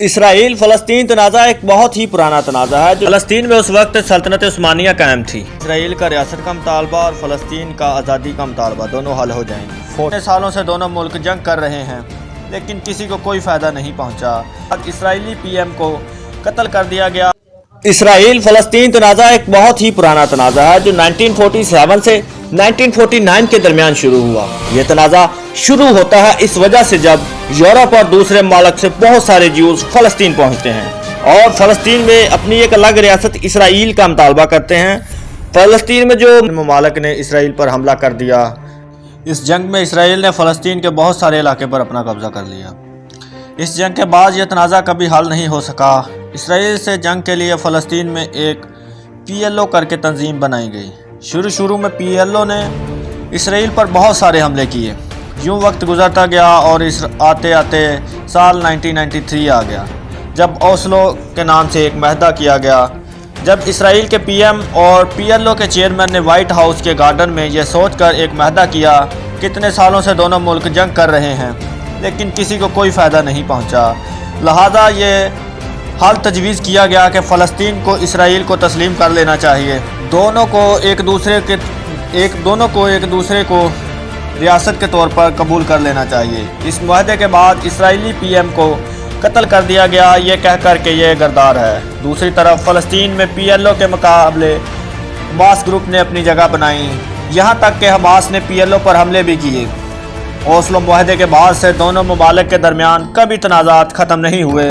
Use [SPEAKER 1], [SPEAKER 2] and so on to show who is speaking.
[SPEAKER 1] Israel फ़लस्तीन तनाज़ा एक बहुत ही पुराना तनाज़ा है। जो फ़लस्तीन में उस वक्त सल्तनत उस्मानिया कायम थी। इसराइल का रियासत का मुतालबा और फ़लस्तीन का आज़ादी का मुतालबा दोनों हल हो जाएंगे। 40 सालों से दोनों मुल्क जंग कर रहे हैं, लेकिन किसी को कोई फ़ायदा नहीं पहुंचा। अब इसराइली पीएम को कत्ल कर दिया गया। इसराइल फ़लस्तीन तनाज़ा एक बहुत ही पुराना तनाज़ा है जो 1947 से 1949 के दरमियान शुरू हुआ। ये तनाज़ा शुरू होता है इस वजह से जब यूरोप और दूसरे ममालिक से बहुत सारे ज्यूज़ फ़लस्तीन पहुंचते हैं और फ़लस्तीन में अपनी एक अलग रियासत इसराइल का मुतालबा करते हैं। फ़लस्तीन में जो ममालिक ने इसराइल पर हमला कर दिया, इस जंग में इसराइल ने फ़लस्तीन के बहुत सारे इलाके पर अपना कब्ज़ा कर लिया। इस जंग के बाद यह तनाज़ा कभी हल नहीं हो सका। इसराइल से जंग के लिए फ़लस्तीन में एक PLO करके तंजीम बनाई गई। शुरू में PLO ने इसराइल पर बहुत सारे हमले किए। यूँ वक्त गुजरता गया और इस आते आते साल 1993 आ गया, जब ओस्लो के नाम से एक महदा किया गया। जब इसराइल के PM और PLO के चेयरमैन ने वाइट हाउस के गार्डन में यह सोचकर एक महदा किया, कितने सालों से दोनों मुल्क जंग कर रहे हैं, लेकिन किसी को कोई फ़ायदा नहीं पहुंचा। लिहाजा ये हाल तजवीज़ किया गया कि फ़लस्तीन को इसराइल को तस्लीम कर लेना चाहिए। दोनों को एक दूसरे को रियासत के तौर पर कबूल कर लेना चाहिए। इस मुआहदे के बाद इसराइली PM को कत्ल कर दिया गया, ये कह कर के ये गरदार है। दूसरी तरफ फ़लस्तीन में PLO के मुकाबले हमास ग्रुप ने अपनी जगह बनाई, यहाँ तक कि हमास ने PLO पर हमले भी किए। ओस्लो मुआहदे के बाद से दोनों ममालिक के दरमियान कभी तनाज़ात ख़त्म नहीं हुए।